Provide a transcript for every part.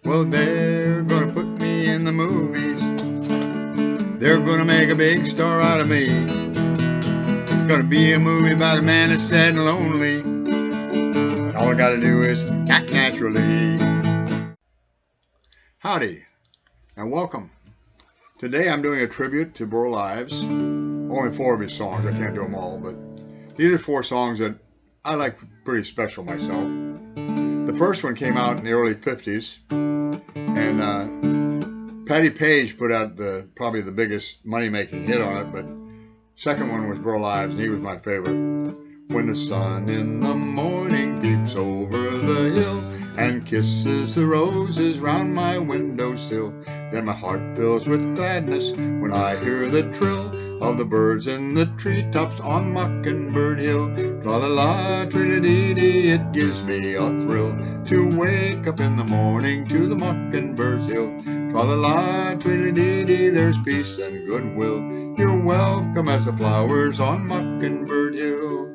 Well, they're gonna put me in the movies. They're gonna make a big star out of me. It's gonna be a movie about a man that's sad and lonely. All I gotta do is act naturally. Howdy, and welcome. Today I'm doing a tribute to Burl Ives. Only 4 of his songs, I can't do them all, but these are 4 songs that I like pretty special myself. The first one came out in the early 50s, and Patti Page put out probably the biggest money-making hit on it, but second one was Burl Ives, and he was my favorite. When the sun in the morning peeps over the hill and kisses the roses round my windowsill, then my heart fills with gladness when I hear the trill of the birds in the treetops on Mockingbird Hill. Tra-la-la, tri-da-dee-dee, it gives me a thrill to wake up in the morning to the Mockingbird Hill. Tra-la-la, tri-da-dee-dee, there's peace and goodwill. You're welcome as the flowers on Mockingbird Hill.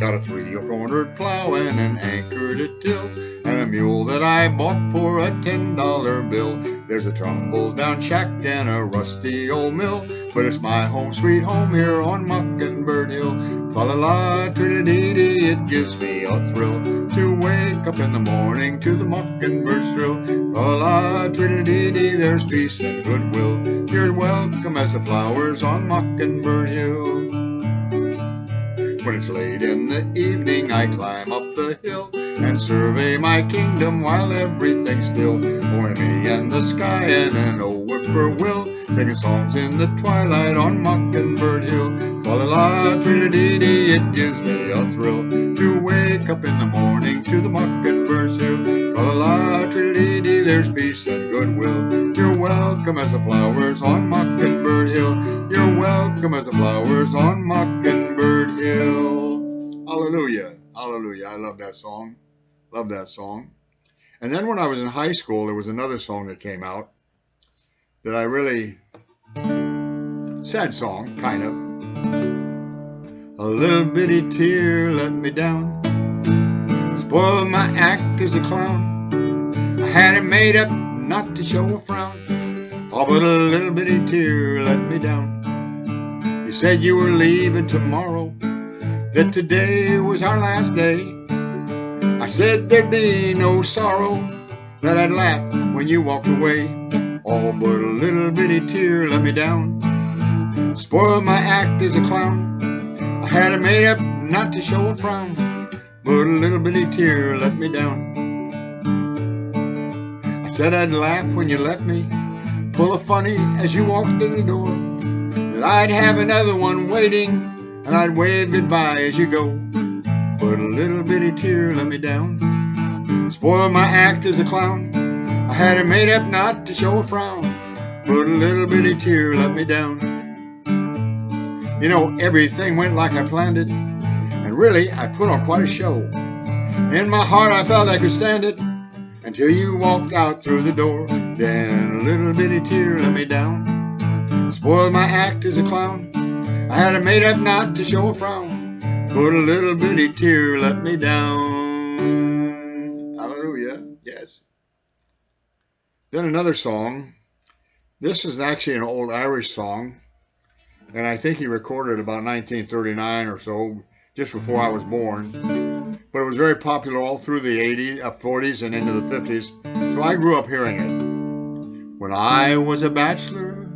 Got a 3-cornered plow and an anchor to till, and a mule that I bought for a $10 bill. There's a tumble-down shack and a rusty old mill, but it's my home sweet home here on Mockingbird Hill. Fa-la-la, tri-da-dee-dee, it gives me a thrill to wake up in the morning to the Mockingbird trill. Fa-la-la, tri-da-dee-dee, there's peace and goodwill. You're welcome as the flowers on Mockingbird Hill. When it's late in the evening, I climb up the hill and survey my kingdom while everything's still. Only me and the sky and an old whippoorwill singing songs in the twilight on Mockingbird Hill. Fa-la-la, tri-da-dee-dee, it gives me a thrill to wake up in the morning to the Mockingbird Hill. Fa-la-la, tri-da-dee-dee, there's peace and goodwill. You're welcome as the flowers on Mockingbird Hill. You're welcome as the flowers on Mockingbird Hill. Hallelujah. Hallelujah. I love that song. Love that song. And then when I was in high school, there was another song that came out that I really, sad song, kind of. A little bitty tear let me down, spoiled my act as a clown. I had it made up not to show a frown. Oh, but a little bitty tear let me down. You said you were leaving tomorrow, that today was our last day. I said there'd be no sorrow, that I'd laugh when you walked away. Oh, but a little bitty tear let me down, spoiled my act as a clown. I had it made up not to show a frown, but a little bitty tear let me down. I said I'd laugh when you left me, pull a funny as you walked in the door, that I'd have another one waiting, and I'd wave goodbye as you go. But a little bitty tear let me down, spoiled my act as a clown. I had it made up not to show a frown, but a little bitty tear let me down. You know, everything went like I planned it, and really I put on quite a show. In my heart I felt I could stand it, until you walked out through the door. Then a little bitty tear let me down, spoiled my act as a clown. I had it made up not to show a frown, but a little bitty tear let me down. Hallelujah, yes. Then another song. This is actually an old Irish song, and I think he recorded it about 1939 or so, just before I was born. But it was very popular all through the 40s and into the 50s, so I grew up hearing it. When I was a bachelor,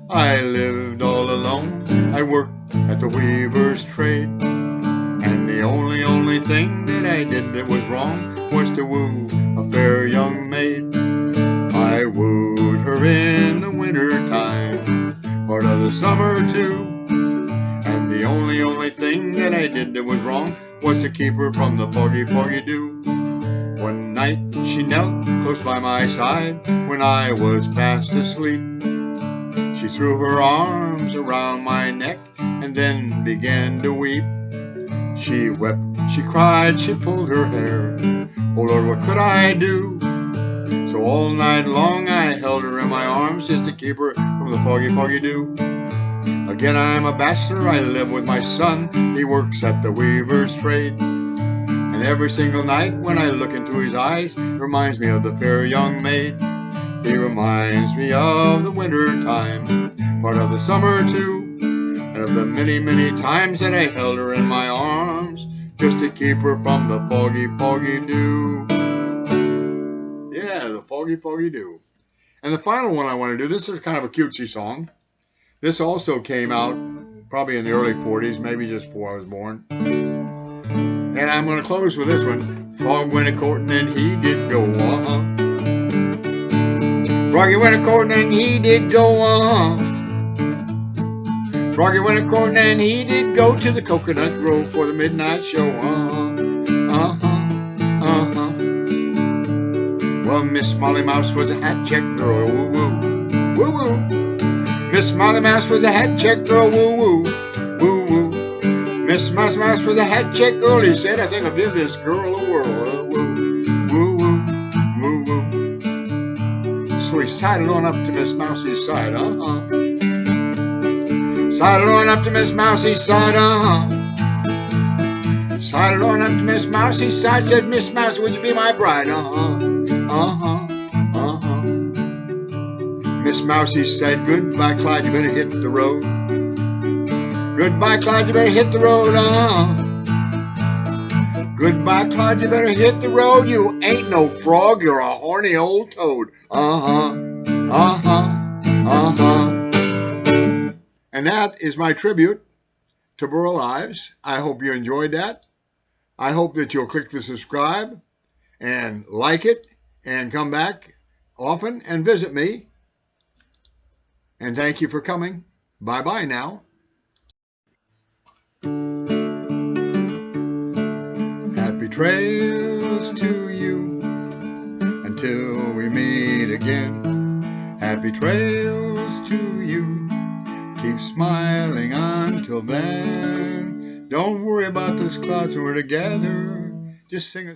I lived all alone. I worked at the weaver's trade, and the only thing that I did that was wrong was to woo a fair young maid. I wooed her in the winter time, part of the summer too, and the only thing that I did that was wrong was to keep her from the foggy dew. One night she knelt close by my side when I was fast asleep. She threw her arms around my neck and then began to weep. She wept, she cried, she pulled her hair. Oh Lord, what could I do? So all night long I held her in my arms just to keep her from the foggy dew. Again I'm a bachelor, I live with my son. He works at the weaver's trade, and And every single night when I look into his eyes, reminds me of the fair young maid. He reminds me of the winter time, part of the summer too, and of the many, many times that I held her in my arms just to keep her from the foggy, foggy dew. Yeah, the foggy, foggy dew. And the final one I want to do, this is kind of a cutesy song. This also came out probably in the early 40s, maybe just before I was born. And I'm going to close with this one. Frog went a-courting and he did go, Froggy went a-courting and he did go, Froggy went a-courting and he did go to the coconut grove for the midnight show, Well, Miss Molly Mouse was a hat-check girl, woo-woo, woo-woo. Miss Molly Mouse was a hat-check girl, woo-woo, woo-woo. Miss Mouse was a hat-check girl, he said, I think I'll give this girl a whirl, woo-woo, woo-woo. So he sidled on up to Miss Mousie's side, Sidled on up to Miss Mousie's side, Sidled on up to Miss Mousie's side, said, Miss Mouse, would you be my bride, Miss Mousie said, goodbye, Clyde, you better hit the road. Goodbye, Clyde, you better hit the road, Goodbye, Clyde, you better hit the road. You ain't no frog, you're a horny old toad. And that is my tribute to Burl Ives. I hope you enjoyed that. I hope that you'll click the subscribe and like it and come back often and visit me. And thank you for coming. Bye-bye now. Happy trails to you until we meet again. Happy trails to you. Keep smiling until then. Don't worry about those clouds when we're together. Just sing a